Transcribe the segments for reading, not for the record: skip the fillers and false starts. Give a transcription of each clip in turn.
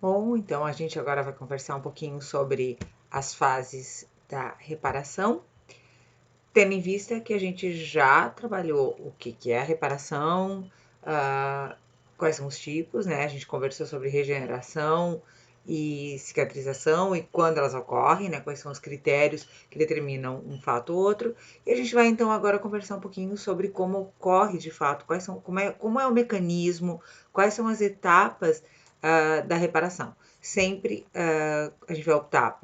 Bom, então a gente agora vai conversar um pouquinho sobre as fases da reparação, tendo em vista que a gente já trabalhou o que é a reparação, quais são os tipos, né? A gente conversou sobre regeneração e cicatrização e quando elas ocorrem, né? Quais são os critérios que determinam um fato ou outro. E a gente vai então agora conversar um pouquinho sobre como ocorre de fato, como é o mecanismo, quais são as etapas da reparação. Sempre a gente vai optar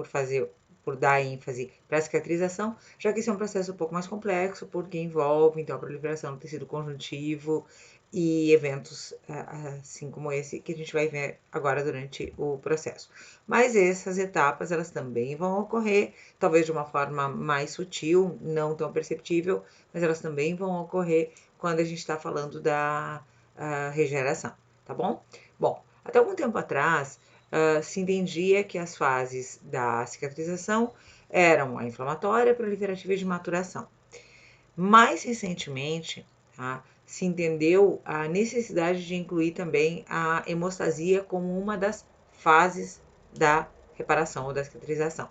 por dar ênfase para a cicatrização, já que esse é um processo um pouco mais complexo, porque envolve então a proliferação do tecido conjuntivo e eventos assim como esse que a gente vai ver agora durante o processo. Mas essas etapas, elas também vão ocorrer, talvez de uma forma mais sutil, não tão perceptível, mas elas também vão ocorrer quando a gente está falando da regeneração, tá bom? Bom, até algum tempo atrás, se entendia que as fases da cicatrização eram a inflamatória, a proliferativa e de maturação. Mais recentemente, tá, se entendeu a necessidade de incluir também a hemostasia como uma das fases da reparação ou da cicatrização.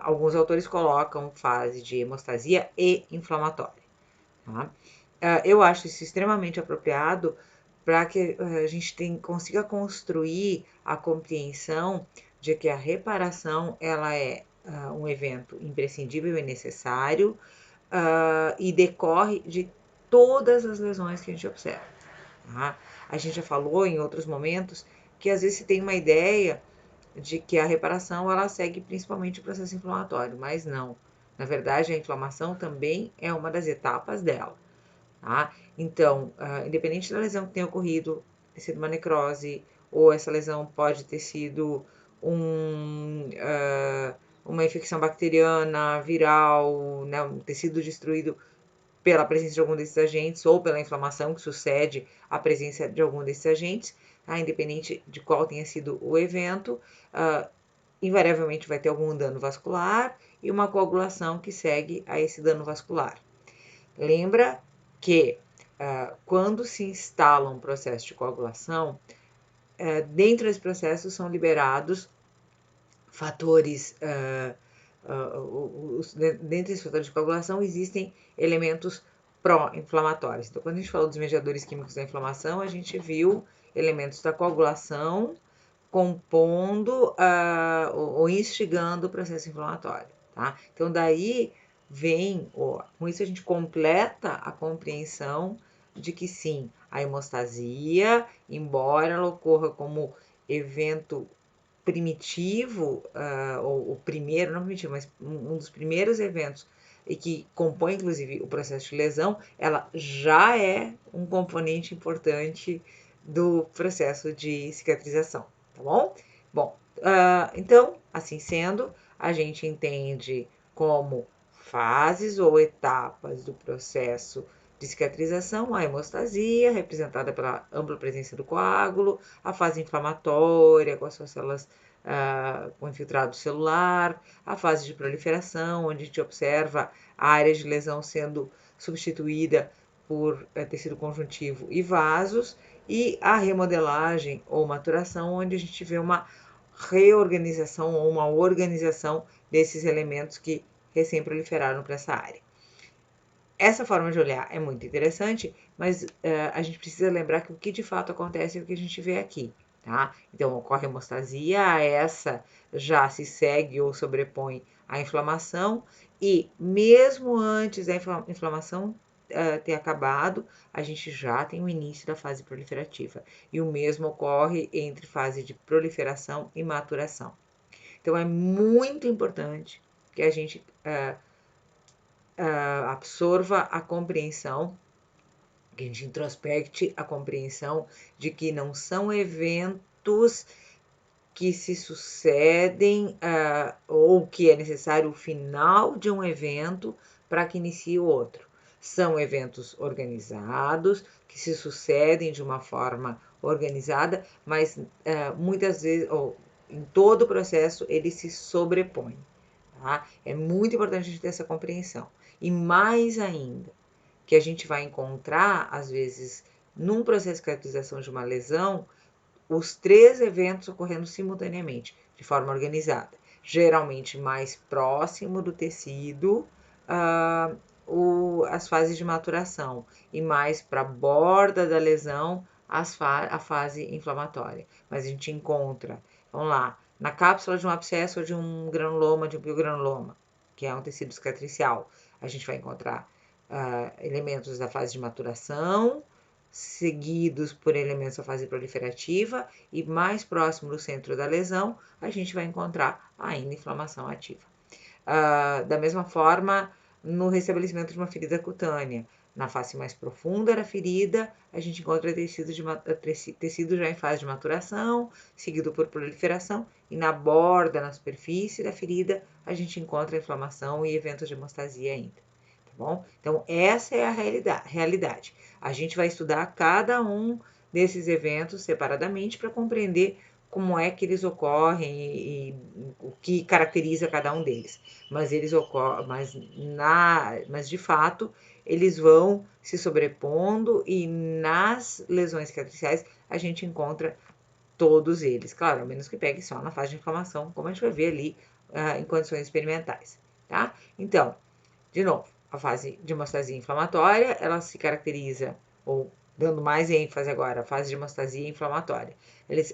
Alguns autores colocam fase de hemostasia e inflamatória. Tá? Eu acho isso extremamente apropriado para que a gente consiga construir a compreensão de que a reparação ela é um evento imprescindível e necessário e decorre de todas as lesões que a gente observa. Tá? A gente já falou em outros momentos que às vezes se tem uma ideia de que a reparação ela segue principalmente o processo inflamatório, mas não. Na verdade, a inflamação também é uma das etapas dela. Tá? Então, independente da lesão que tenha ocorrido, ter sido uma necrose, ou essa lesão pode ter sido uma infecção bacteriana, viral, né, um tecido destruído pela presença de algum desses agentes ou pela inflamação que sucede à presença de algum desses agentes, tá? Independente de qual tenha sido o evento, invariavelmente vai ter algum dano vascular e uma coagulação que segue a esse dano vascular. Lembra que quando se instala um processo de coagulação, dentro desse processo são liberados fatores, dentro desses fatores de coagulação existem elementos pró-inflamatórios. Então, quando a gente falou dos mediadores químicos da inflamação, a gente viu elementos da coagulação compondo ou instigando o processo inflamatório, tá? Então, daí vem, com isso a gente completa a compreensão de que sim, a hemostasia, embora ela ocorra como evento primitivo, ou o primeiro, não primitivo, mas um dos primeiros eventos e que compõe inclusive o processo de lesão, ela já é um componente importante do processo de cicatrização, tá bom? Bom, então, assim sendo, a gente entende como fases ou etapas do processo de cicatrização, a hemostasia, representada pela ampla presença do coágulo, a fase inflamatória, com as suas células com infiltrado celular, a fase de proliferação, onde a gente observa a área de lesão sendo substituída por tecido conjuntivo e vasos, e a remodelagem ou maturação, onde a gente vê uma reorganização ou uma organização desses elementos que recém-proliferaram para essa área. Essa forma de olhar é muito interessante, mas a gente precisa lembrar que o que de fato acontece é o que a gente vê aqui, tá? Então, ocorre hemostasia, essa já se segue ou sobrepõe à inflamação, e mesmo antes da inflamação ter acabado, a gente já tem o início da fase proliferativa. E o mesmo ocorre entre fase de proliferação e maturação. Então, é muito importante que a gente absorva a compreensão, que a gente introspecte a compreensão de que não são eventos que se sucedem ou que é necessário o final de um evento para que inicie o outro. São eventos organizados, que se sucedem de uma forma organizada, mas muitas vezes, ou em todo o processo, ele se sobrepõe. Tá? É muito importante a gente ter essa compreensão. E mais ainda, que a gente vai encontrar, às vezes, num processo de cicatrização de uma lesão, os 3 eventos ocorrendo simultaneamente, de forma organizada. Geralmente mais próximo do tecido, as fases de maturação, e mais para a borda da lesão, a fase inflamatória. Mas a gente encontra, vamos lá, na cápsula de um abscesso ou de um granuloma, de um biogranuloma, que é um tecido cicatricial, a gente vai encontrar elementos da fase de maturação, seguidos por elementos da fase proliferativa, e mais próximo do centro da lesão, a gente vai encontrar ainda inflamação ativa. Da mesma forma, no restabelecimento de uma ferida cutânea, na face mais profunda da ferida, a gente encontra tecido já em fase de maturação, seguido por proliferação, e na borda, na superfície da ferida, a gente encontra inflamação e eventos de hemostasia ainda. Tá bom? Então, essa é a realidade. A gente vai estudar cada um desses eventos separadamente para compreender como é que eles ocorrem e o que caracteriza cada um deles. Mas eles ocorrem, mas de fato eles vão se sobrepondo, e nas lesões cicatriciais a gente encontra todos eles, claro, a menos que pegue só na fase de inflamação, como a gente vai ver ali em condições experimentais, tá? Então, de novo, a fase de hemostasia inflamatória, ela se caracteriza, ou dando mais ênfase agora, a fase de hemostasia inflamatória,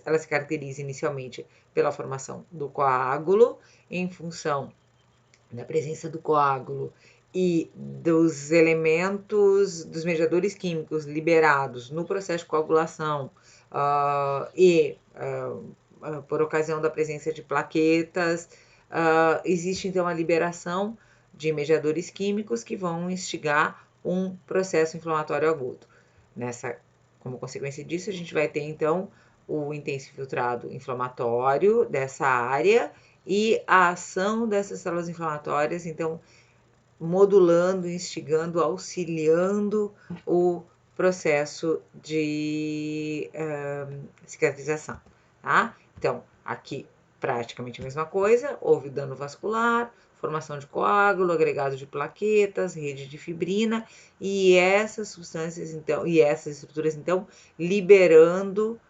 ela se caracteriza inicialmente pela formação do coágulo, em função da presença do coágulo e dos elementos, dos mediadores químicos liberados no processo de coagulação, por ocasião da presença de plaquetas, existe então a liberação de mediadores químicos que vão instigar um processo inflamatório agudo. Como consequência disso, a gente vai ter então o intenso infiltrado inflamatório dessa área e a ação dessas células inflamatórias, então, modulando, instigando, auxiliando o processo de cicatrização, tá? Então, aqui praticamente a mesma coisa, houve dano vascular, formação de coágulo, agregado de plaquetas, rede de fibrina, e essas substâncias, então, e essas estruturas, então, liberando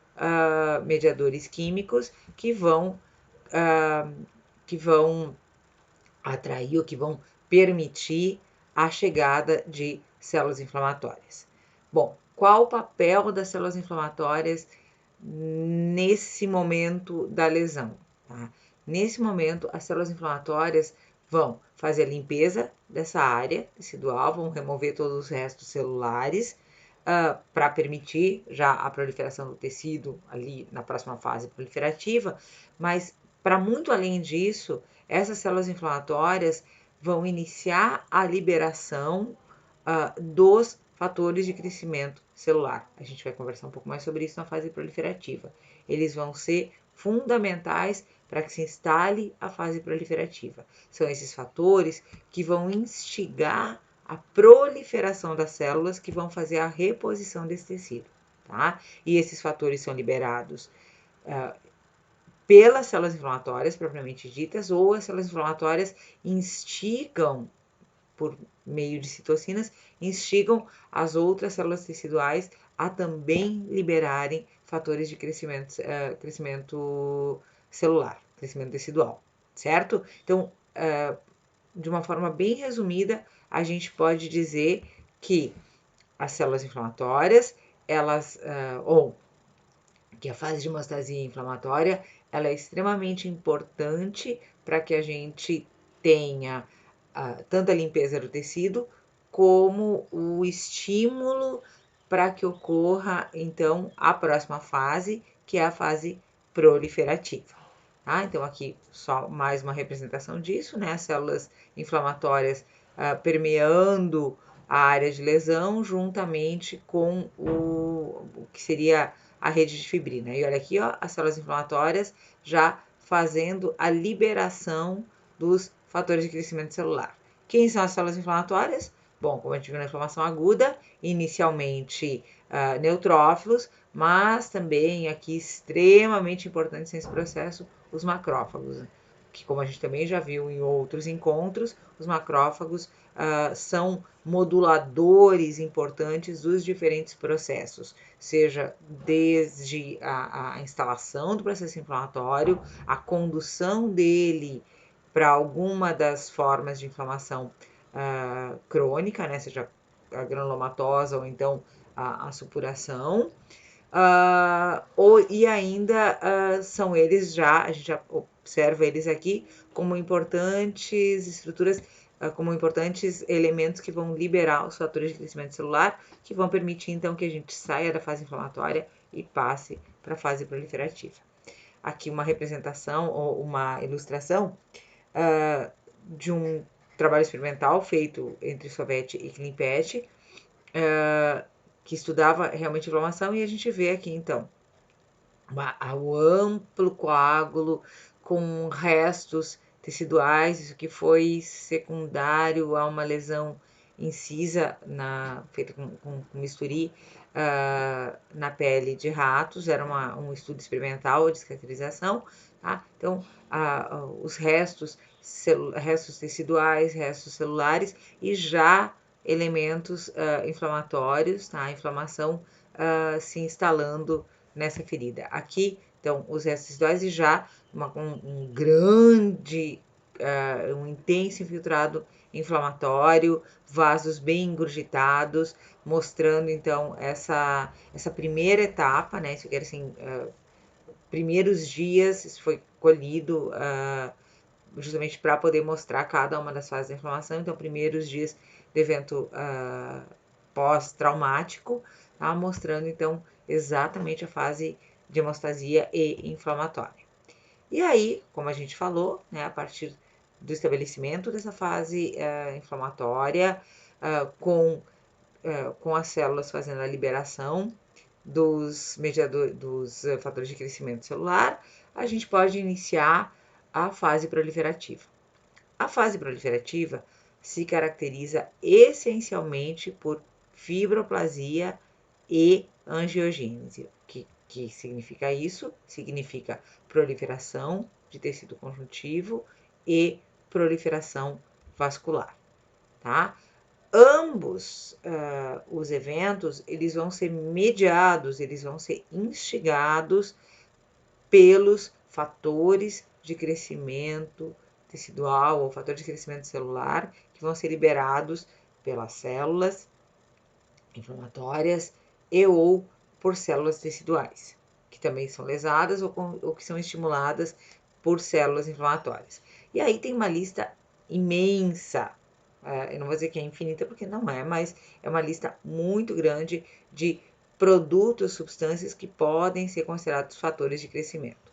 mediadores químicos que vão atrair ou que vão permitir a chegada de células inflamatórias. Bom, qual o papel das células inflamatórias nesse momento da lesão? Tá? Nesse momento, as células inflamatórias vão fazer a limpeza dessa área tecidual, vão remover todos os restos celulares, para permitir já a proliferação do tecido ali na próxima fase proliferativa, mas para muito além disso, essas células inflamatórias vão iniciar a liberação dos fatores de crescimento celular. A gente vai conversar um pouco mais sobre isso na fase proliferativa. Eles vão ser fundamentais para que se instale a fase proliferativa. São esses fatores que vão instigar a proliferação das células, que vão fazer a reposição desse tecido, tá? E esses fatores são liberados pelas células inflamatórias propriamente ditas, ou as células inflamatórias instigam, por meio de citocinas, instigam as outras células teciduais a também liberarem fatores de crescimento celular, crescimento tecidual, certo? Então, de uma forma bem resumida, a gente pode dizer que as células inflamatórias, ou que a fase de hemostasia inflamatória, ela é extremamente importante para que a gente tenha tanto a limpeza do tecido, como o estímulo para que ocorra, então, a próxima fase, que é a fase proliferativa. Tá? Então, aqui só mais uma representação disso, né? As células inflamatórias permeando a área de lesão, juntamente com o que seria a rede de fibrina. E olha aqui, ó, as células inflamatórias já fazendo a liberação dos fatores de crescimento celular. Quem são as células inflamatórias? Bom, como a gente viu na inflamação aguda, inicialmente neutrófilos, mas também aqui extremamente importantes nesse processo, os macrófagos, que, como a gente também já viu em outros encontros, os macrófagos são moduladores importantes dos diferentes processos, seja desde a instalação do processo inflamatório, a condução dele para alguma das formas de inflamação crônica, né, seja a granulomatosa ou então a supuração, e ainda são eles já, a gente já observa eles aqui como importantes estruturas, como importantes elementos que vão liberar os fatores de crescimento celular, que vão permitir então que a gente saia da fase inflamatória e passe para a fase proliferativa. Aqui uma representação ou uma ilustração de um trabalho experimental feito entre Sovet e Klimpet, que estudava realmente inflamação, e a gente vê aqui então o amplo coágulo com restos teciduais, isso que foi secundário a uma lesão incisa feita com bisturi na pele de ratos, era um estudo experimental de cicatrização, tá? Então, os restos teciduais, restos celulares e já elementos inflamatórios, tá? A inflamação se instalando nessa ferida. Aqui, então, os restos teciduais e já um grande, um intenso infiltrado inflamatório, vasos bem engurgitados, mostrando, então, essa primeira etapa, né? Isso quer assim, primeiros dias, isso foi colhido justamente para poder mostrar cada uma das fases da inflamação. Então, primeiros dias do evento pós-traumático, tá? Mostrando, então, exatamente a fase de hemostasia e inflamatória. E aí, como a gente falou, né, a partir do estabelecimento dessa fase inflamatória, com as células fazendo a liberação dos fatores de crescimento celular, a gente pode iniciar a fase proliferativa. A fase proliferativa se caracteriza essencialmente por fibroplasia e angiogênese. Que significa isso? Significa proliferação de tecido conjuntivo e proliferação vascular, tá? Ambos os eventos, eles vão ser mediados, eles vão ser instigados pelos fatores de crescimento tecidual ou fator de crescimento celular que vão ser liberados pelas células inflamatórias e ou por células teciduais, que também são lesadas ou que são estimuladas por células inflamatórias. E aí tem uma lista imensa, eu não vou dizer que é infinita porque não é, mas é uma lista muito grande de produtos, substâncias que podem ser considerados fatores de crescimento.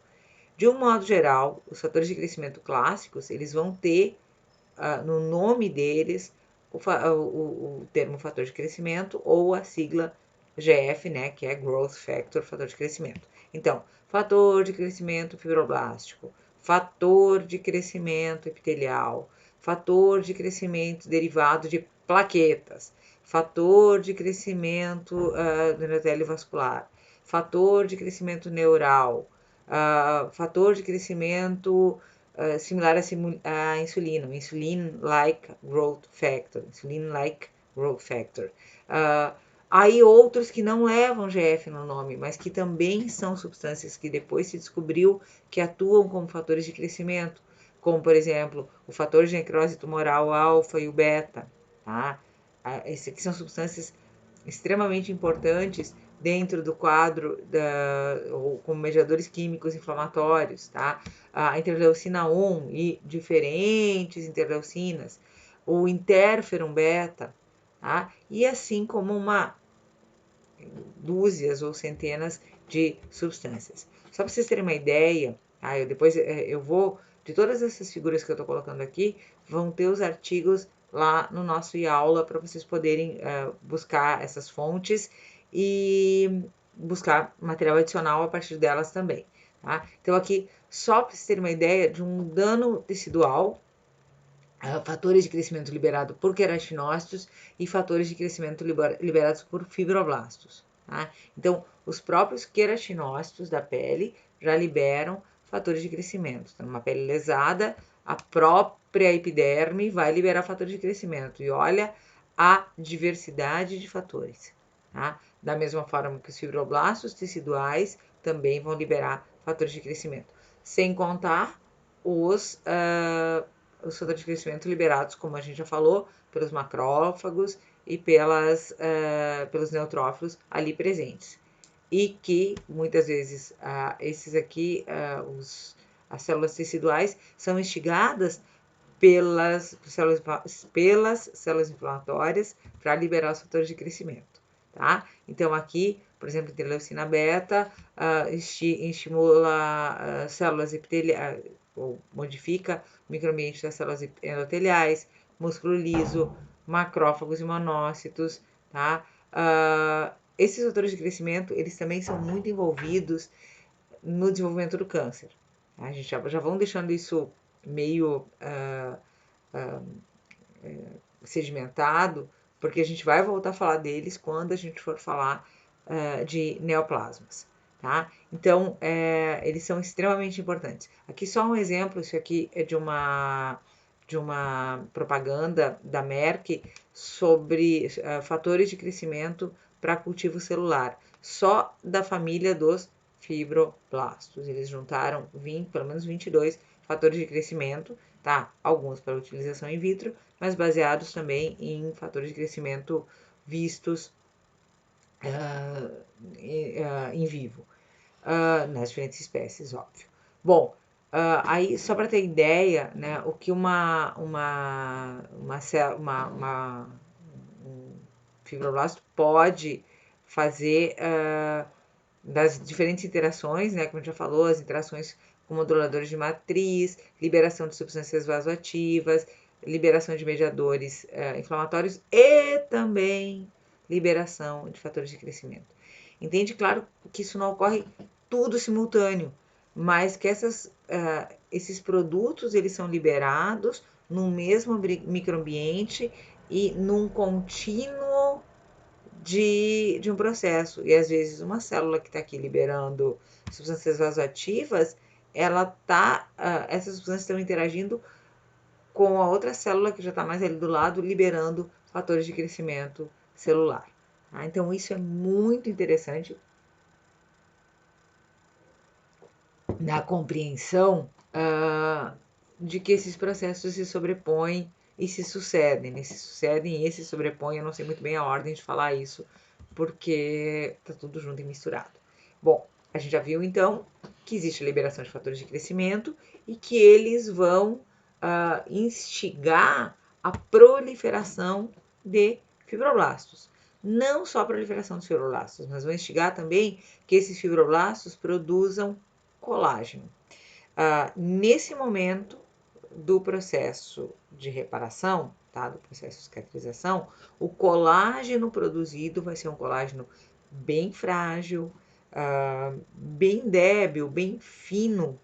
De um modo geral, os fatores de crescimento clássicos, eles vão ter no nome deles o termo fator de crescimento ou a sigla GF, né, que é Growth Factor, fator de crescimento. Então, fator de crescimento fibroblástico, fator de crescimento epitelial, fator de crescimento derivado de plaquetas, fator de crescimento do endotélio vascular, fator de crescimento neural, fator de crescimento similar à insulina, insulin-like growth factor, insulin-like growth factor. Aí outros que não levam GF no nome, mas que também são substâncias que depois se descobriu que atuam como fatores de crescimento, como, por exemplo, o fator de necrose tumoral alfa e o beta, tá? Esses aqui são substâncias extremamente importantes dentro do quadro ou como mediadores químicos inflamatórios, tá? A interleucina 1 e diferentes interleucinas, o interferon beta, tá? E assim como dúzias ou centenas de substâncias. Só para vocês terem uma ideia, tá? Eu vou, de todas essas figuras que eu estou colocando aqui, vão ter os artigos lá no nosso aula para vocês poderem buscar essas fontes e buscar material adicional a partir delas também, tá? Então aqui, só para vocês terem uma ideia de um dano tecidual, fatores de crescimento liberados por queratinócitos e fatores de crescimento liberados por fibroblastos, tá? Então, os próprios queratinócitos da pele já liberam fatores de crescimento. Então, numa pele lesada, a própria epiderme vai liberar fatores de crescimento. E olha a diversidade de fatores. Tá? Da mesma forma que os fibroblastos teciduais também vão liberar fatores de crescimento. Sem contar os fatores de crescimento liberados, como a gente já falou, pelos macrófagos e pelos neutrófilos ali presentes. E que, muitas vezes, esses aqui, as células teciduais, são instigadas pelas células inflamatórias para liberar os fatores de crescimento, tá? Então, aqui, por exemplo, interleucina beta estimula células epiteliais, ou modifica o microambiente das células endoteliais, músculo liso, macrófagos e monócitos, tá? Esses fatores de crescimento, eles também são muito envolvidos no desenvolvimento do câncer. A gente já vão deixando isso meio sedimentado, porque a gente vai voltar a falar deles quando a gente for falar de neoplasmas, tá? Então, eles são extremamente importantes. Aqui só um exemplo, isso aqui é de uma propaganda da Merck sobre fatores de crescimento para cultivo celular, só da família dos fibroblastos. Eles juntaram pelo menos 22 fatores de crescimento, tá? Alguns para utilização in vitro, mas baseados também em fatores de crescimento vistos em vivo, nas diferentes espécies, óbvio. Bom, aí só para ter ideia, né, o que um fibroblasto pode fazer das diferentes interações, né, como a gente já falou, as interações com moduladores de matriz, liberação de substâncias vasoativas, liberação de mediadores inflamatórios e também liberação de fatores de crescimento. Entende? Claro que isso não ocorre tudo simultâneo, mas que esses produtos eles são liberados no mesmo microambiente e num contínuo de um processo. E às vezes uma célula que está aqui liberando substâncias vasoativas, essas substâncias estão interagindo com a outra célula que já está mais ali do lado, liberando fatores de crescimento celular. Tá? Então isso é muito interessante na compreensão de que esses processos se sobrepõem e se sucedem, e se sobrepõem. Eu não sei muito bem a ordem de falar isso, porque tá tudo junto e misturado. Bom, a gente já viu então que existe a liberação de fatores de crescimento e que eles vão instigar a proliferação de fibroblastos. Não só a proliferação dos fibroblastos, mas vão instigar também que esses fibroblastos produzam colágeno. Nesse momento do processo de reparação, tá, do processo de cicatrização, o colágeno produzido vai ser um colágeno bem frágil, bem débil, bem fino,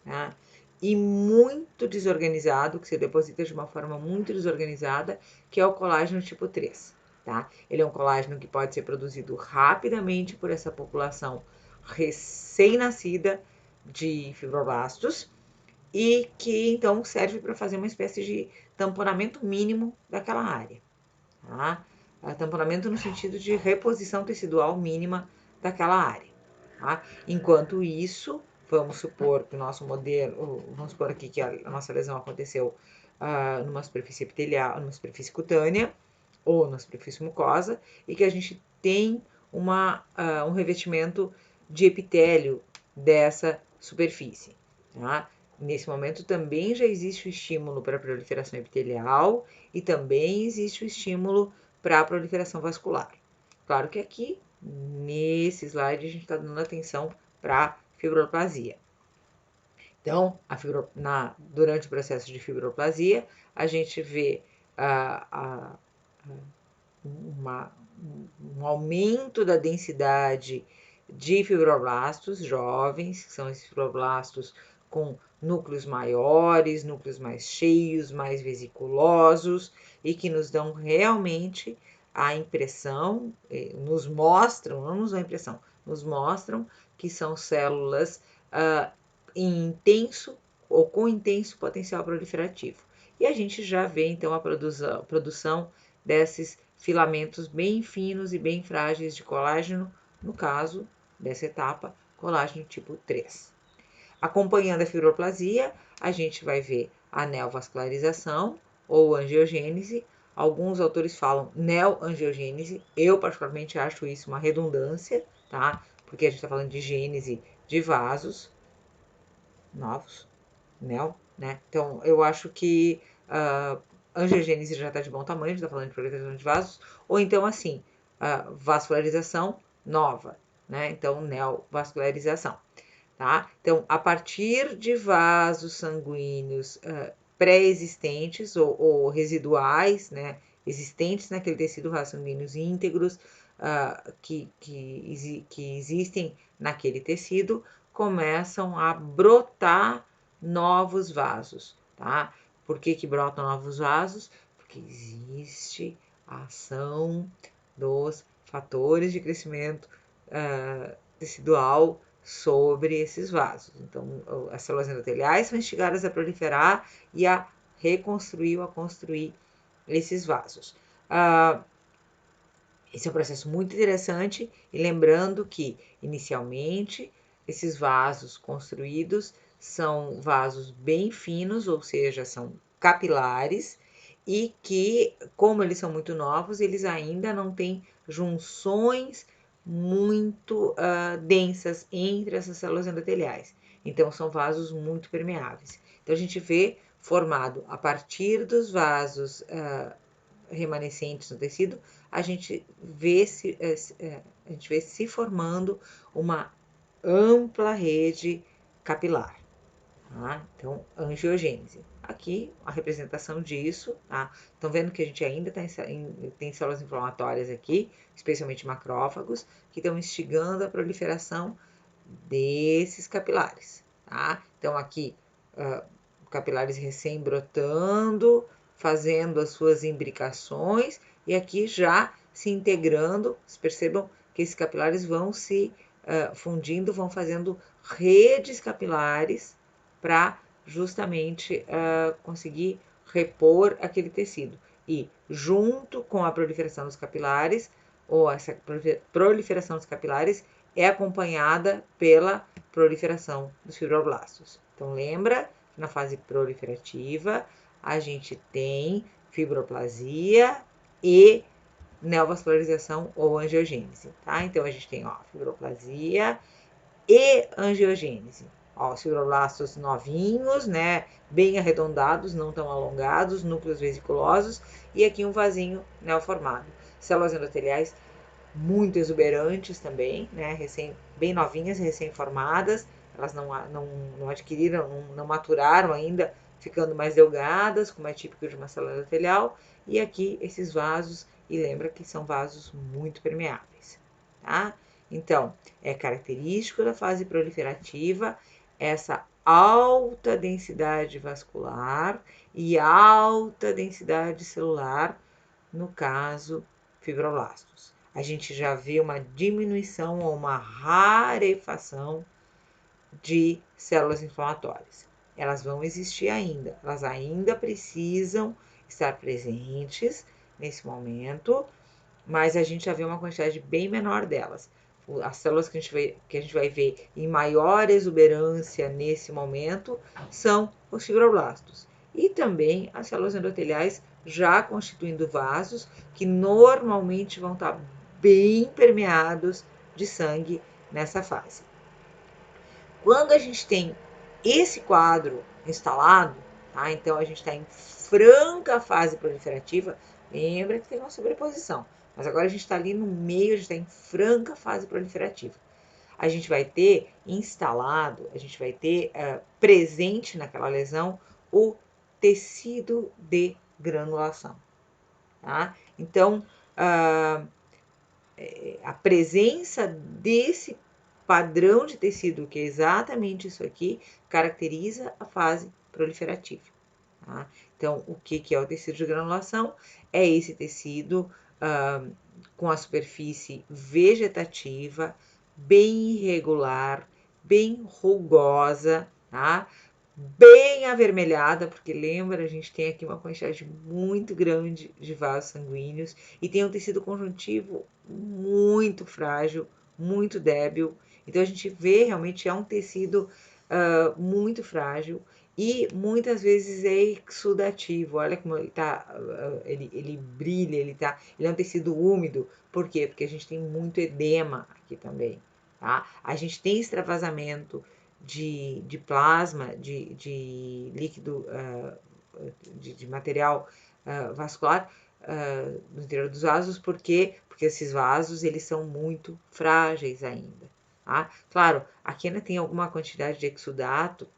tá, e muito desorganizado, que se deposita de uma forma muito desorganizada, que é o colágeno tipo 3. Tá? Ele é um colágeno que pode ser produzido rapidamente por essa população recém-nascida de fibroblastos e que então serve para fazer uma espécie de tamponamento mínimo daquela área. Tá? Tamponamento no sentido de reposição tecidual mínima daquela área. Tá? Enquanto isso, vamos supor que o nosso modelo, vamos supor aqui que a nossa lesão aconteceu numa superfície epitelial, numa superfície cutânea ou na superfície mucosa e que a gente tem um revestimento de epitélio dessa superfície. Tá? Nesse momento também já existe o estímulo para a proliferação epitelial e também existe o estímulo para a proliferação vascular. Claro que aqui, nesse slide, a gente está dando atenção para a fibroplasia. Então, durante o processo de fibroplasia, a gente vê um aumento da densidade de fibroblastos jovens, que são esses fibroblastos com núcleos maiores, núcleos mais cheios, mais vesiculosos e que nos dão realmente a impressão, nos mostram, não nos dão a impressão, nos mostram que são células em intenso ou com intenso potencial proliferativo. E a gente já vê, então, a produção desses filamentos bem finos e bem frágeis de colágeno, no caso dessa etapa, colágeno tipo 3. Acompanhando a fibroplasia, a gente vai ver a neovascularização ou angiogênese. Alguns autores falam neoangiogênese, eu particularmente acho isso uma redundância, tá? Porque a gente está falando de gênese de vasos novos, né? Então, eu acho que angiogênese já está de bom tamanho, a gente está falando de proliferação de vasos, ou então assim, vascularização nova, né? Então, neovascularização. Tá? Então, a partir de vasos sanguíneos pré-existentes ou residuais, né, existentes naquele tecido, vasos sanguíneos íntegros que existem naquele tecido, começam a brotar novos vasos. Tá? Por que brotam novos vasos? Porque existe a ação dos fatores de crescimento tecidual sobre esses vasos. Então, as células endoteliais são instigadas a proliferar e a reconstruir ou a construir esses vasos. Esse é um processo muito interessante e lembrando que, inicialmente, esses vasos construídos são vasos bem finos, ou seja, são capilares, e que, como eles são muito novos, eles ainda não têm junções muito densas entre essas células endoteliais. Então, são vasos muito permeáveis. Então, a gente vê formado a partir dos vasos remanescentes no tecido, a gente vê se formando uma ampla rede capilar. Tá? Então, angiogênese. Aqui, a representação disso, tá? Estão vendo que a gente ainda tem células inflamatórias aqui, especialmente macrófagos, que estão instigando a proliferação desses capilares, tá? Então, aqui, capilares recém-brotando, fazendo as suas imbricações, e aqui já se integrando. Vocês percebam que esses capilares vão se fundindo, vão fazendo redes capilares para justamente conseguir repor aquele tecido. E junto com a proliferação dos capilares, ou essa proliferação dos capilares, é acompanhada pela proliferação dos fibroblastos. Então, lembra que na fase proliferativa a gente tem fibroplasia e neovascularização ou angiogênese, tá? Então, a gente tem, fibroplasia e angiogênese. Os fibroblastos novinhos, né, bem arredondados, não tão alongados, núcleos vesiculosos, e aqui um vasinho neoformado. Células endoteliais muito exuberantes também, né, bem novinhas, recém-formadas, elas não adquiriram, não maturaram ainda, ficando mais delgadas, como é típico de uma célula endotelial, e aqui esses vasos, e lembra que são vasos muito permeáveis, tá? Então, é característico da fase proliferativa essa alta densidade vascular e alta densidade celular, no caso, fibroblastos. A gente já vê uma diminuição ou uma rarefação de células inflamatórias. Elas vão existir ainda, elas ainda precisam estar presentes nesse momento, mas a gente já vê uma quantidade bem menor delas. As células que a gente vai ver em maior exuberância nesse momento são os fibroblastos. E também as células endoteliais já constituindo vasos que normalmente vão estar bem permeados de sangue nessa fase. Quando a gente tem esse quadro instalado, tá? Então a gente está em franca fase proliferativa, lembra que tem uma sobreposição, mas agora a gente está ali no meio, a gente está em franca fase proliferativa. A gente vai ter instalado, a gente vai ter presente naquela lesão o tecido de granulação. Tá? Então, a presença desse padrão de tecido, que é exatamente isso aqui, caracteriza a fase proliferativa. Tá? Então, o que é o tecido de granulação? É esse tecido com a superfície vegetativa, bem irregular, bem rugosa, tá? Bem avermelhada, porque lembra, a gente tem aqui uma quantidade muito grande de vasos sanguíneos e tem um tecido conjuntivo muito frágil, muito débil. Então a gente vê realmente é um tecido muito frágil e muitas vezes é exudativo. Olha como ele tá, ele brilha, ele é um tecido úmido. Por quê? Porque a gente tem muito edema aqui também, tá? A gente tem extravasamento de plasma, de líquido, de material vascular no interior dos vasos, por quê? Porque esses vasos, eles são muito frágeis ainda, tá? Claro, aqui ainda tem alguma quantidade de exudato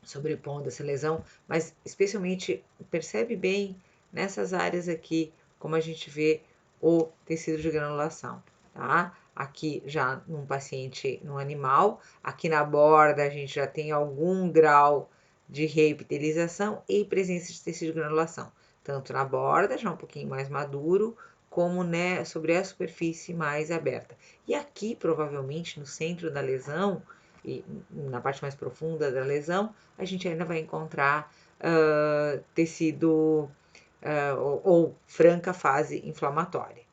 sobrepondo essa lesão, mas especialmente percebe bem nessas áreas aqui, como a gente vê o tecido de granulação, tá? Aqui já num paciente, num animal, aqui na borda a gente já tem algum grau de reepitelização e presença de tecido de granulação, tanto na borda, já um pouquinho mais maduro, como né, sobre a superfície mais aberta. E aqui, provavelmente, no centro da lesão, e na parte mais profunda da lesão, a gente ainda vai encontrar tecido ou franca fase inflamatória.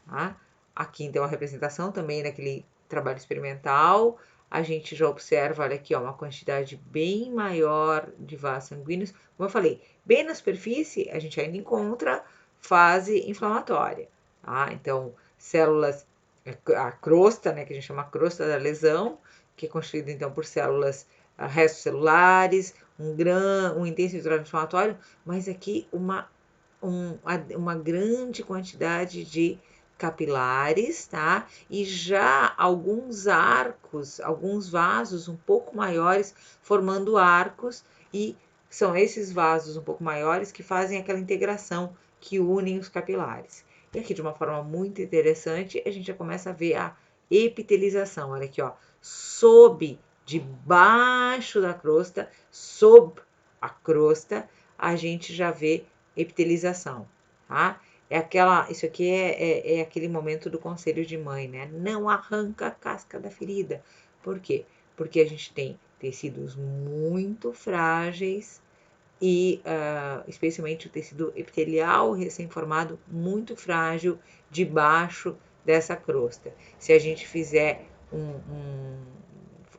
Tá? Aqui, então, a representação também naquele trabalho experimental, a gente já observa, olha aqui, ó, uma quantidade bem maior de vasos sanguíneos. Como eu falei, bem na superfície, a gente ainda encontra fase inflamatória. Tá? Então, células, a crosta, né, que a gente chama crosta da lesão, que é constituída, então, por células restos celulares, um intenso hidrólise inflamatório, mas aqui uma grande quantidade de capilares, tá? E já alguns arcos, alguns vasos um pouco maiores, formando arcos, e são esses vasos um pouco maiores que fazem aquela integração que unem os capilares. E aqui, de uma forma muito interessante, a gente já começa a ver a epitelização. Olha aqui, ó, debaixo da crosta, sob a crosta, a gente já vê epitelização, tá? Isso aqui é aquele momento do conselho de mãe, né? Não arranca a casca da ferida. Por quê? Porque a gente tem tecidos muito frágeis e especialmente o tecido epitelial recém-formado muito frágil debaixo dessa crosta. Se a gente fizer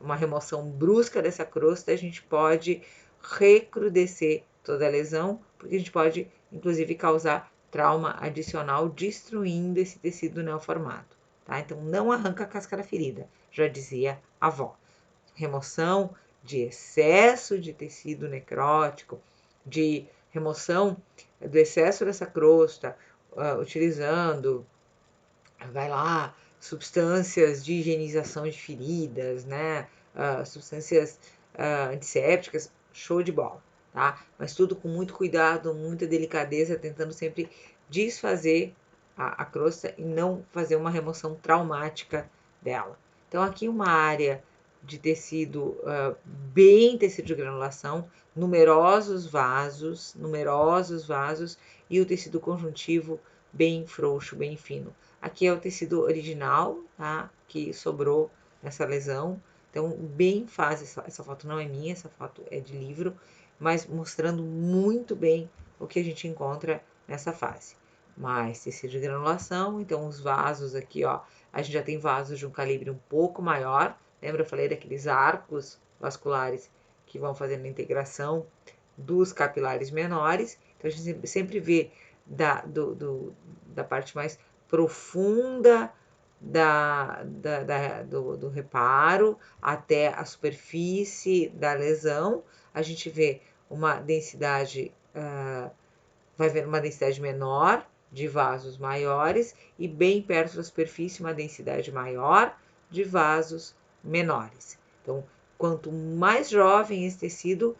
uma remoção brusca dessa crosta, a gente pode recrudescer toda a lesão, porque a gente pode, inclusive, causar trauma adicional destruindo esse tecido neoformado. Tá? Então, não arranca a casca da ferida, já dizia a avó. Remoção de excesso de tecido necrótico, de remoção do excesso dessa crosta, utilizando, vai lá, substâncias de higienização de feridas, né? Substâncias antissépticas, show de bola, tá? Mas tudo com muito cuidado, muita delicadeza, tentando sempre desfazer a crosta e não fazer uma remoção traumática dela. Então, aqui uma área de tecido, bem tecido de granulação, numerosos vasos, e o tecido conjuntivo bem frouxo, bem fino. Aqui é o tecido original, tá? Que sobrou nessa lesão. Então, bem fácil, essa foto não é minha, essa foto é de livro, mas mostrando muito bem o que a gente encontra nessa fase. Mais tecido de granulação, então os vasos aqui, ó, a gente já tem vasos de um calibre um pouco maior. Lembra, eu falei daqueles arcos vasculares que vão fazendo a integração dos capilares menores. Então, a gente sempre vê da parte mais profunda do reparo até a superfície da lesão. A gente vê uma densidade, vai ver uma densidade menor de vasos maiores e bem perto da superfície uma densidade maior de vasos menores. Então, quanto mais jovem esse tecido,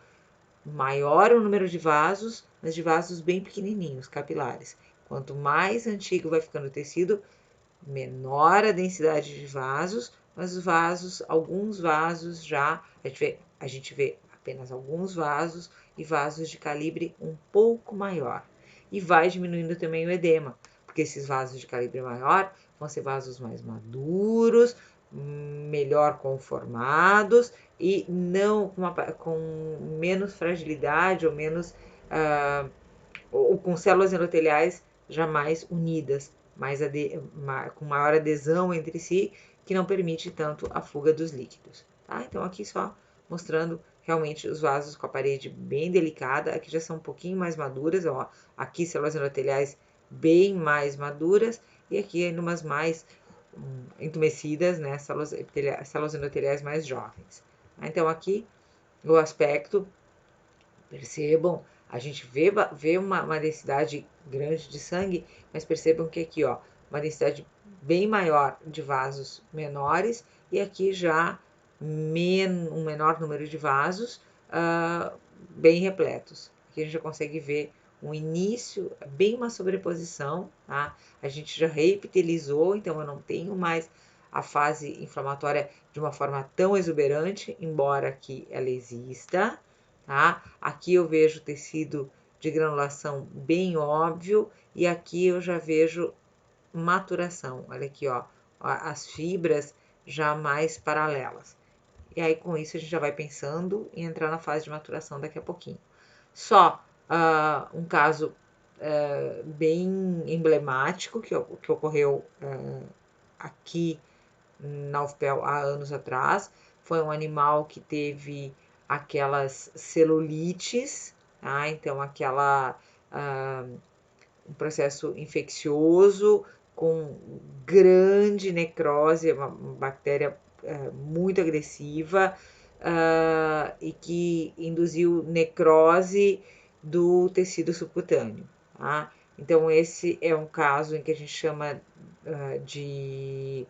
maior o número de vasos, mas de vasos bem pequenininhos, capilares. Quanto mais antigo vai ficando o tecido, menor a densidade de vasos, mas os vasos, alguns vasos já, a gente vê apenas alguns vasos e vasos de calibre um pouco maior. E vai diminuindo também o edema, porque esses vasos de calibre maior vão ser vasos mais maduros, melhor conformados e não com menos fragilidade ou menos ou com células endoteliais já mais unidas, com maior adesão entre si, que não permite tanto a fuga dos líquidos. Tá? Então aqui só mostrando realmente os vasos com a parede bem delicada, aqui já são um pouquinho mais maduras, ó, aqui células endoteliais bem mais maduras e aqui numas mais entumecidas, né, células endoteliais mais jovens. Então aqui o aspecto, percebam, a gente vê uma densidade grande de sangue, mas percebam que aqui, ó, uma densidade bem maior de vasos menores e aqui já um menor número de vasos bem repletos. Aqui a gente já consegue ver um início, bem uma sobreposição, tá? A gente já reepitelizou, então eu não tenho mais a fase inflamatória de uma forma tão exuberante, embora aqui ela exista, tá? Aqui eu vejo tecido de granulação bem óbvio e aqui eu já vejo maturação. Olha aqui, ó, as fibras já mais paralelas. E aí com isso a gente já vai pensando em entrar na fase de maturação daqui a pouquinho. Só um caso bem emblemático que ocorreu aqui na UFPEL há anos atrás. Foi um animal que teve aquelas celulites, tá? Então um processo infeccioso com grande necrose, uma bactéria muito agressiva e que induziu necrose do tecido subcutâneo, tá? Então esse é um caso em que a gente chama de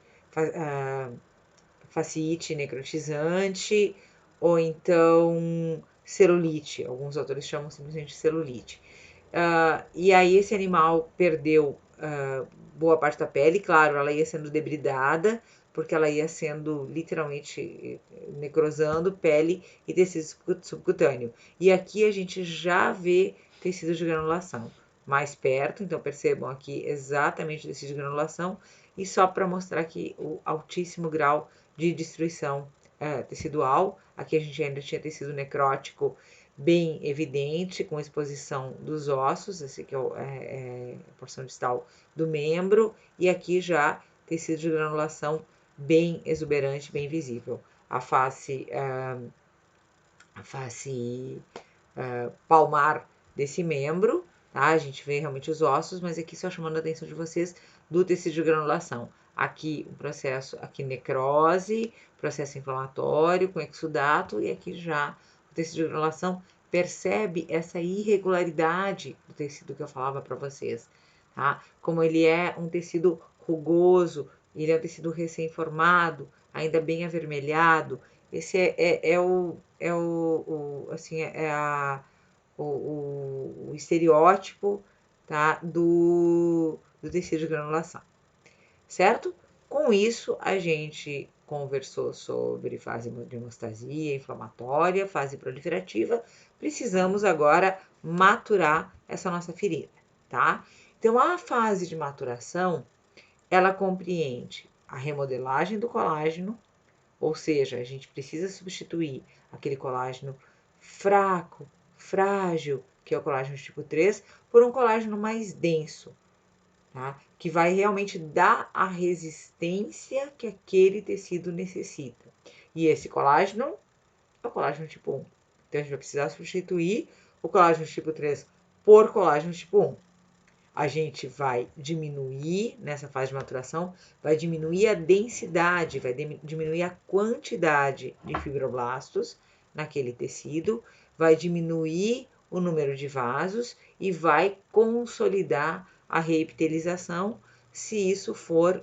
fasciite necrotizante ou então celulite, alguns autores chamam simplesmente celulite. E aí esse animal perdeu boa parte da pele, claro, ela ia sendo debridada, porque ela ia sendo literalmente necrosando pele e tecido subcutâneo. E aqui a gente já vê tecido de granulação mais perto, então percebam aqui exatamente o tecido de granulação, e só para mostrar aqui o altíssimo grau de destruição tecidual. Aqui a gente ainda tinha tecido necrótico bem evidente, com exposição dos ossos, esse aqui é a porção distal do membro, e aqui já tecido de granulação bem exuberante, bem visível. A face palmar desse membro, tá? A gente vê realmente os ossos, mas aqui só chamando a atenção de vocês do tecido de granulação. Aqui o processo, aqui necrose, processo inflamatório com exudato, e aqui já o tecido de granulação. Percebe essa irregularidade do tecido que eu falava para vocês, tá? Como ele é um tecido rugoso, ele é um tecido recém-formado, ainda bem avermelhado. Esse o estereótipo, tá, do tecido de granulação, certo? Com isso, a gente conversou sobre fase de hemostasia inflamatória, fase proliferativa. Precisamos agora maturar essa nossa ferida, tá? Então, a fase de maturação, ela compreende a remodelagem do colágeno, ou seja, a gente precisa substituir aquele colágeno fraco, frágil, que é o colágeno tipo 3, por um colágeno mais denso, tá? Que vai realmente dar a resistência que aquele tecido necessita. E esse colágeno é o colágeno tipo 1. Então, a gente vai precisar substituir o colágeno tipo 3 por colágeno tipo 1. A gente vai diminuir, nessa fase de maturação, vai diminuir a densidade, vai diminuir a quantidade de fibroblastos naquele tecido, vai diminuir o número de vasos e vai consolidar a reepitelização, se isso for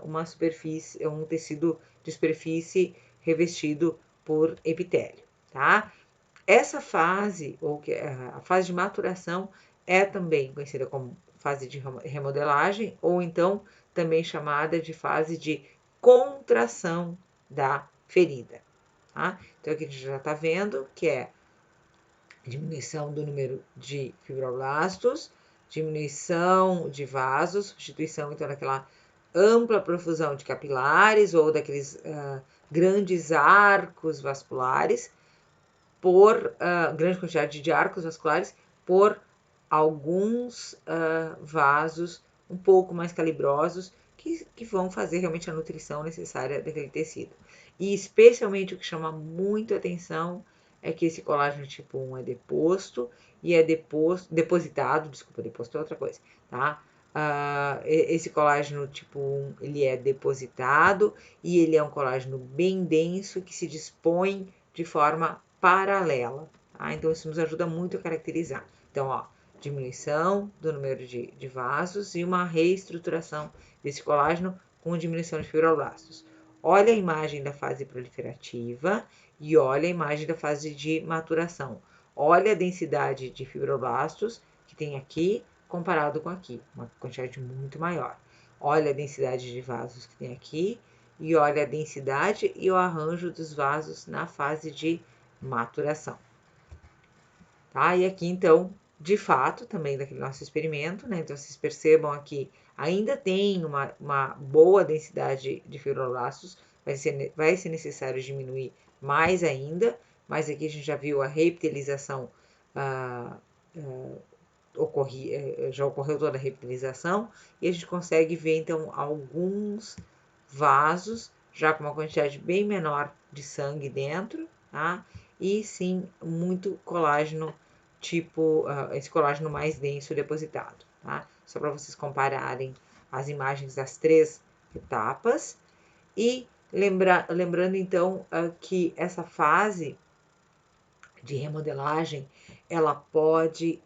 uma superfície, um tecido de superfície revestido por epitélio, tá? Essa fase, ou a fase de maturação, é também conhecida como fase de remodelagem, ou então também chamada de fase de contração da ferida, tá? Então aqui a gente já está vendo que é diminuição do número de fibroblastos, diminuição de vasos, substituição então daquela ampla profusão de capilares ou daqueles grandes arcos vasculares, por grande quantidade de arcos vasculares, por alguns vasos um pouco mais calibrosos que vão fazer realmente a nutrição necessária daquele tecido. E especialmente o que chama muito atenção é que esse colágeno tipo 1 é deposto e é depositado, desculpa, deposto é outra coisa, tá? Esse colágeno tipo 1, ele é depositado e ele é um colágeno bem denso que se dispõe de forma paralela, tá? Então isso nos ajuda muito a caracterizar. Então, ó, diminuição do número de vasos e uma reestruturação desse colágeno com diminuição de fibroblastos. Olha a imagem da fase proliferativa e olha a imagem da fase de maturação. Olha a densidade de fibroblastos que tem aqui comparado com aqui, uma quantidade muito maior. Olha a densidade de vasos que tem aqui e olha a densidade e o arranjo dos vasos na fase de maturação. Tá? E aqui, então, de fato, também daquele nosso experimento, né? Então, vocês percebam aqui, ainda tem uma boa densidade de fibroblastos, vai ser necessário diminuir mais ainda, mas aqui a gente já viu a reepitelização, já ocorreu toda a reepitelização, e a gente consegue ver, então, alguns vasos, já com uma quantidade bem menor de sangue dentro, tá? E sim, muito colágeno, tipo, esse colágeno mais denso depositado, tá? Só para vocês compararem as imagens das 3 etapas. E lembrando, então, que essa fase de remodelagem, ela pode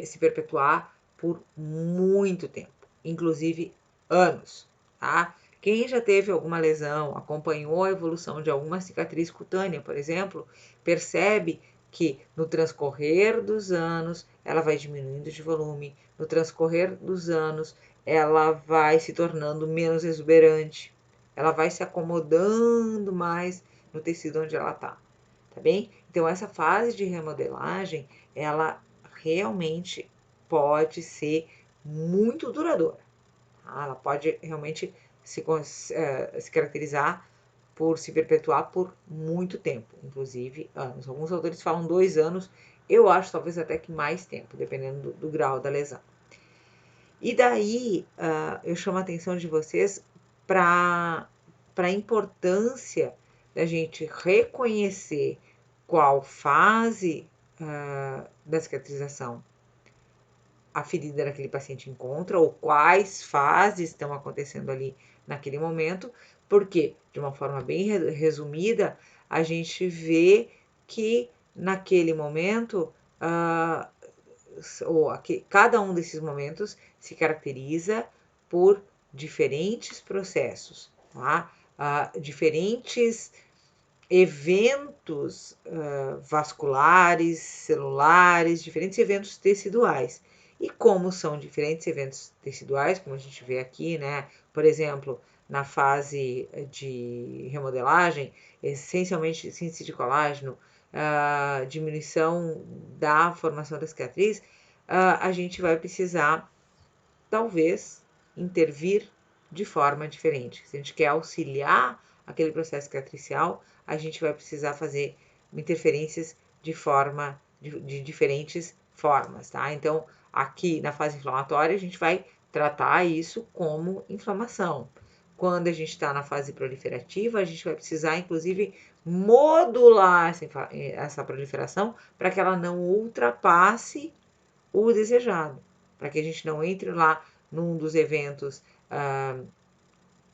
se perpetuar por muito tempo, inclusive anos, tá? Quem já teve alguma lesão, acompanhou a evolução de alguma cicatriz cutânea, por exemplo, percebe que no transcorrer dos anos ela vai diminuindo de volume, no transcorrer dos anos ela vai se tornando menos exuberante, ela vai se acomodando mais no tecido onde ela está, tá bem? Então essa fase de remodelagem, ela realmente pode ser muito duradoura. Tá? Ela pode realmente se caracterizar por se perpetuar por muito tempo, inclusive anos. Alguns autores falam 2 anos, eu acho talvez até que mais tempo, dependendo do grau da lesão. E daí eu chamo a atenção de vocês para a importância da gente reconhecer qual fase da cicatrização a ferida daquele paciente encontra, ou quais fases estão acontecendo ali naquele momento, porque, de uma forma bem resumida, a gente vê que naquele momento, cada um desses momentos se caracteriza por diferentes processos, tá? Diferentes eventos vasculares, celulares, diferentes eventos teciduais. E como são diferentes eventos teciduais, como a gente vê aqui, né? Por exemplo, na fase de remodelagem, essencialmente síntese de colágeno, diminuição da formação da cicatriz, a gente vai precisar, talvez, intervir de forma diferente. Se a gente quer auxiliar aquele processo cicatricial, a gente vai precisar fazer interferências de diferentes formas, tá? Então, aqui na fase inflamatória, a gente vai tratar isso como inflamação. Quando a gente está na fase proliferativa, a gente vai precisar, inclusive, modular essa proliferação para que ela não ultrapasse o desejado, para que a gente não entre lá num dos eventos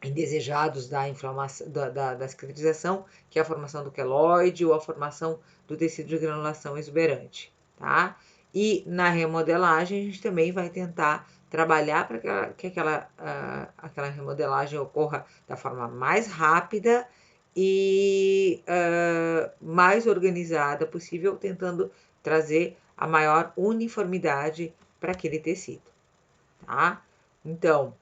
indesejados da inflamação, da cicatrização, que é a formação do queloide ou a formação do tecido de granulação exuberante, tá? E na remodelagem, a gente também vai tentar trabalhar para que aquela remodelagem ocorra da forma mais rápida e mais organizada possível, tentando trazer a maior uniformidade para aquele tecido, tá? Então,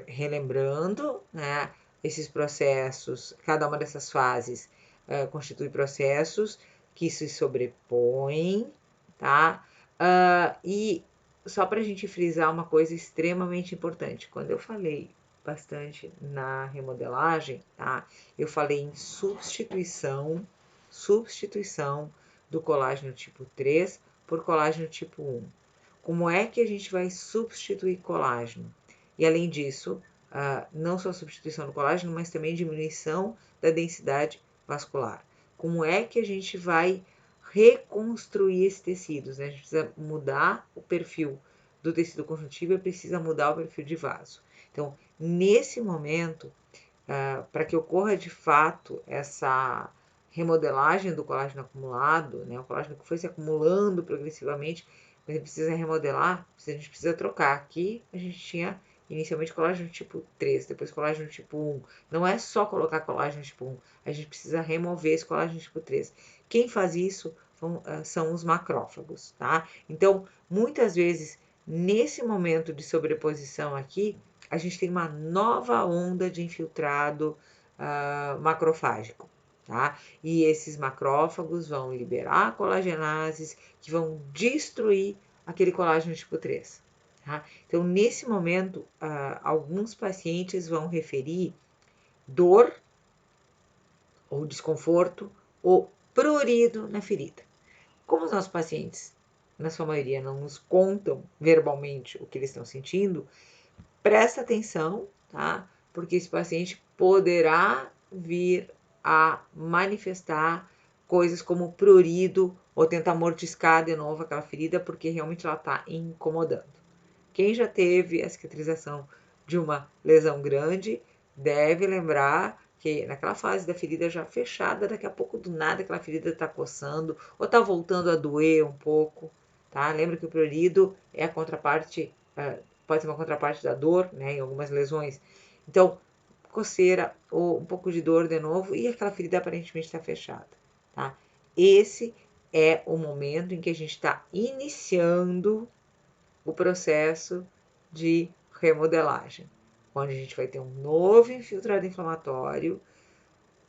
relembrando, né, esses processos, cada uma dessas fases constitui processos que se sobrepõem, tá? E só para a gente frisar uma coisa extremamente importante. Quando eu falei bastante na remodelagem, tá? Eu falei em substituição do colágeno tipo 3 por colágeno tipo 1. Como é que a gente vai substituir colágeno? E além disso, não só substituição do colágeno, mas também diminuição da densidade vascular. Como é que a gente vai reconstruir esses tecidos? Né? A gente precisa mudar o perfil do tecido conjuntivo e precisa mudar o perfil de vaso. Então, nesse momento, para que ocorra de fato essa remodelagem do colágeno acumulado, né, o colágeno que foi se acumulando progressivamente, mas precisa remodelar, a gente precisa trocar. Aqui a gente tinha inicialmente colágeno tipo 3, depois colágeno tipo 1. Não é só colocar colágeno tipo 1, a gente precisa remover esse colágeno tipo 3. Quem faz isso são os macrófagos, tá? Então, muitas vezes, nesse momento de sobreposição aqui, a gente tem uma nova onda de infiltrado macrofágico, tá? E esses macrófagos vão liberar colagenases que vão destruir aquele colágeno tipo 3. Tá? Então, nesse momento, alguns pacientes vão referir dor ou desconforto ou prurido na ferida. Como os nossos pacientes, na sua maioria, não nos contam verbalmente o que eles estão sentindo, presta atenção, tá? Porque esse paciente poderá vir a manifestar coisas como prurido ou tentar mordiscar de novo aquela ferida, porque realmente ela está incomodando. Quem já teve a cicatrização de uma lesão grande deve lembrar que naquela fase da ferida já fechada, daqui a pouco do nada aquela ferida está coçando ou está voltando a doer um pouco, tá? Lembra que o prurido é a contraparte, pode ser uma contraparte da dor, né, em algumas lesões. Então, coceira ou um pouco de dor de novo e aquela ferida aparentemente está fechada, tá? Esse é o momento em que a gente está iniciando o processo de remodelagem, onde a gente vai ter um novo infiltrado inflamatório,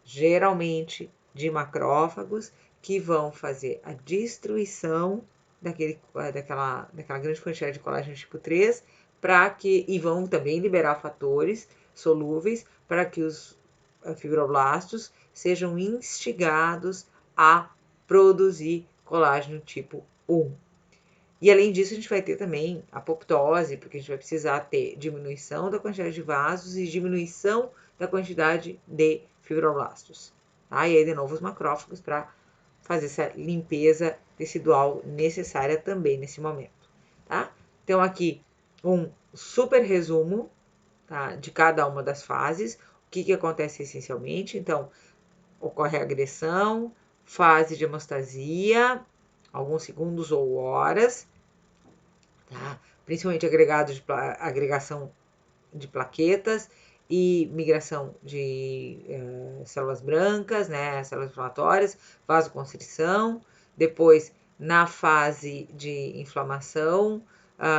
geralmente de macrófagos, que vão fazer a destruição daquela grande quantidade de colágeno tipo 3, e vão também liberar fatores solúveis para que os fibroblastos sejam instigados a produzir colágeno tipo 1. E além disso, a gente vai ter também apoptose, porque a gente vai precisar ter diminuição da quantidade de vasos e diminuição da quantidade de fibroblastos. Tá? E aí, de novo, os macrófagos para fazer essa limpeza tecidual necessária também nesse momento. Tá? Então, aqui um super resumo, tá, de cada uma das fases. O que acontece essencialmente? Então, ocorre a agressão, fase de hemostasia, alguns segundos ou horas, tá? Principalmente agregação de plaquetas e migração de células brancas, né, células inflamatórias, vasoconstrição, depois na fase de inflamação,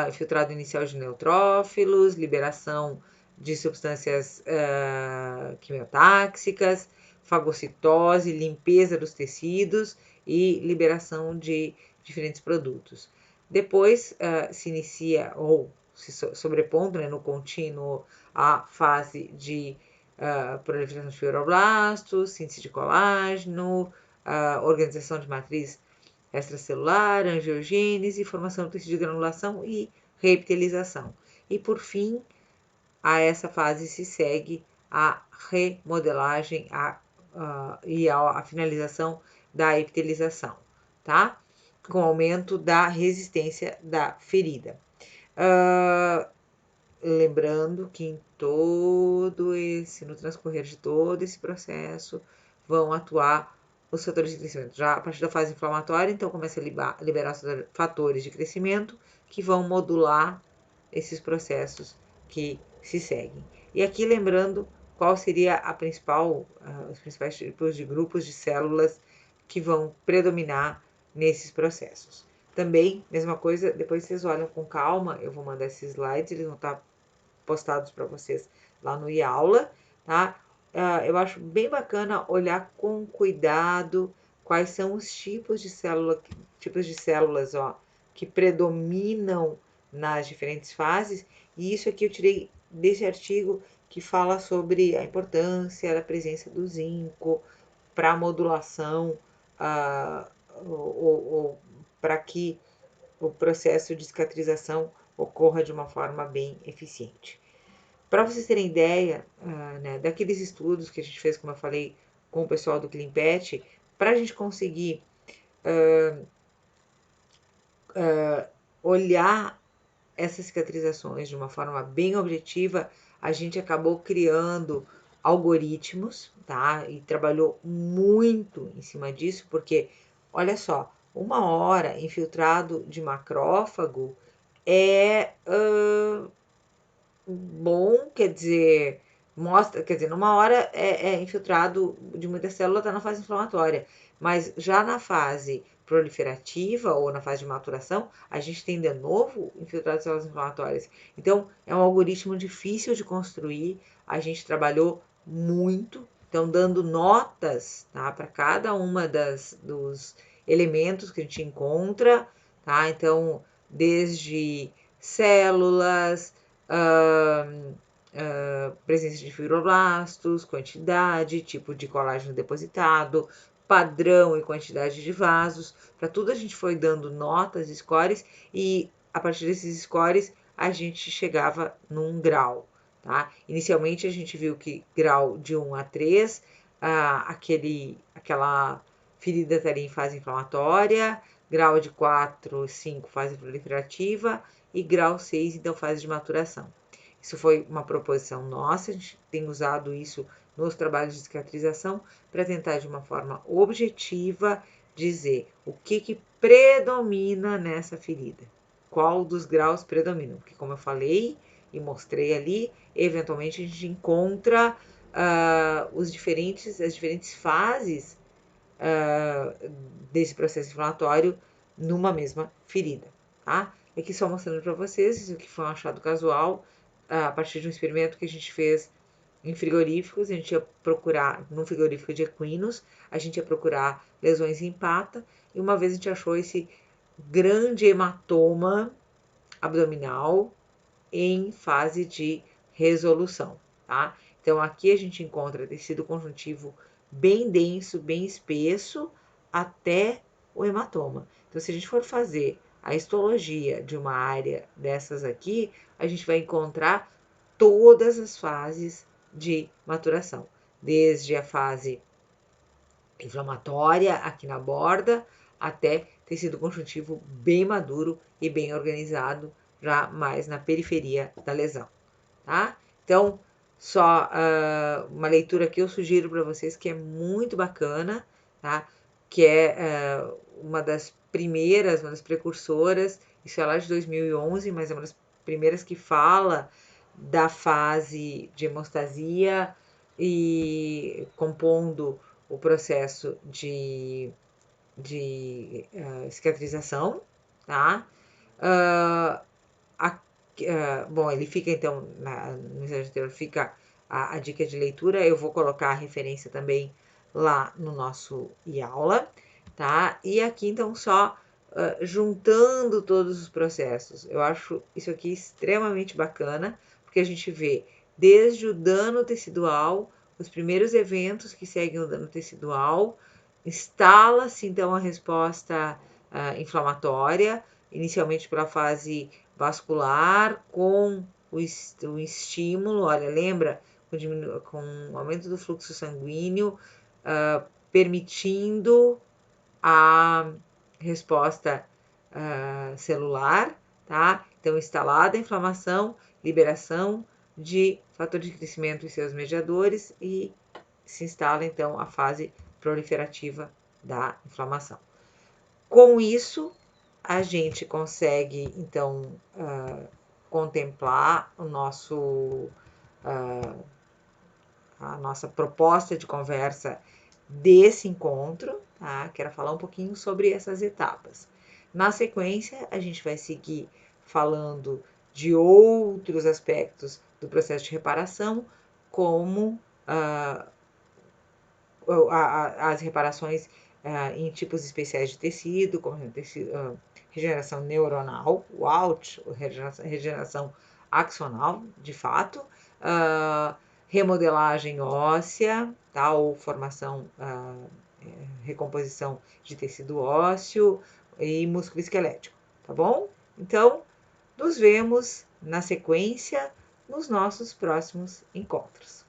infiltrado inicial de neutrófilos, liberação de substâncias quimiotáxicas, fagocitose, limpeza dos tecidos e liberação de diferentes produtos. Depois se inicia, ou se sobrepondo, né, no contínuo, a fase de proliferação de fibroblastos, síntese de colágeno, organização de matriz extracelular, angiogênese, formação do tecido de granulação e reepitelização. E por fim, a essa fase se segue a remodelagem e a finalização da epitelização, tá? Com aumento da resistência da ferida. Lembrando que no transcorrer de todo esse processo, vão atuar os fatores de crescimento. Já a partir da fase inflamatória, então começa a liberar os fatores de crescimento que vão modular esses processos que se seguem. E aqui lembrando qual seria os principais tipos de grupos de células que vão predominar nesses processos. Também, mesma coisa, depois vocês olham com calma, eu vou mandar esses slides, eles vão estar postados para vocês lá no iAula, tá? Eu acho bem bacana olhar com cuidado quais são os tipos de células, ó, que predominam nas diferentes fases, e isso aqui eu tirei desse artigo que fala sobre a importância da presença do zinco para a modulação, ou para que o processo de cicatrização ocorra de uma forma bem eficiente. Para vocês terem ideia, né, daqueles estudos que a gente fez, como eu falei, com o pessoal do CleanPet, para a gente conseguir olhar essas cicatrizações de uma forma bem objetiva, a gente acabou criando algoritmos, tá? E trabalhou muito em cima disso, porque, olha só, 1 hora infiltrado de macrófago é bom, quer dizer, mostra, quer dizer, numa hora é infiltrado de muita célula, está na fase inflamatória, mas já na fase proliferativa ou na fase de maturação, a gente tem de novo infiltrado de células inflamatórias. Então, é um algoritmo difícil de construir, a gente trabalhou muito, então dando notas, tá, para cada uma dos elementos que a gente encontra, tá? Então, desde células, presença de fibroblastos, quantidade, tipo de colágeno depositado, padrão e quantidade de vasos. Para tudo a gente foi dando notas, scores, e a partir desses scores a gente chegava num grau. Tá? Inicialmente a gente viu que grau de 1 a 3, aquela ferida estaria em fase inflamatória, grau de 4, 5, fase proliferativa, e grau 6, então fase de maturação. Isso foi uma proposição nossa, a gente tem usado isso nos trabalhos de cicatrização para tentar de uma forma objetiva dizer o que predomina nessa ferida, qual dos graus predomina, porque como eu falei e mostrei ali, eventualmente a gente encontra as diferentes fases desse processo inflamatório numa mesma ferida, tá? Aqui só mostrando para vocês, isso aqui foi um achado casual, a partir de um experimento que a gente fez em frigoríficos, a gente ia procurar, num frigorífico de equinos, a gente ia procurar lesões em pata, e uma vez a gente achou esse grande hematoma abdominal em fase de resolução, tá? Então, aqui a gente encontra tecido conjuntivo bem denso, bem espesso, até o hematoma. Então, se a gente for fazer a histologia de uma área dessas aqui, a gente vai encontrar todas as fases de maturação, desde a fase inflamatória aqui na borda, até tecido conjuntivo bem maduro e bem organizado, já mais na periferia da lesão, tá? Então, só uma leitura que eu sugiro para vocês que é muito bacana, tá? Que é uma das primeiras, uma das precursoras, isso é lá de 2011, mas é uma das primeiras que fala da fase de hemostasia e compondo o processo de cicatrização, tá? Bom, ele fica então, no mensagem anterior, fica a dica de leitura, eu vou colocar a referência também lá no nosso e-aula, tá? E aqui então só juntando todos os processos, eu acho isso aqui extremamente bacana, porque a gente vê desde o dano tecidual, os primeiros eventos que seguem o dano tecidual, instala-se então a resposta inflamatória, inicialmente pela fase vascular, com o estímulo, olha, lembra, com o aumento do fluxo sanguíneo, permitindo a resposta celular, tá? Então, instalada a inflamação, liberação de fator de crescimento e seus mediadores, e se instala então a fase proliferativa da inflamação. Com isso, a gente consegue então contemplar o nosso a nossa proposta de conversa desse encontro, tá? Quero falar um pouquinho sobre essas etapas. Na sequência, a gente vai seguir falando de outros aspectos do processo de reparação, como as reparações em tipos especiais de tecido, como regeneração neuronal, o ALT, regeneração axonal, de fato, remodelagem óssea, tá? Ou formação, recomposição de tecido ósseo e músculo esquelético, tá bom? Então, nos vemos na sequência nos nossos próximos encontros.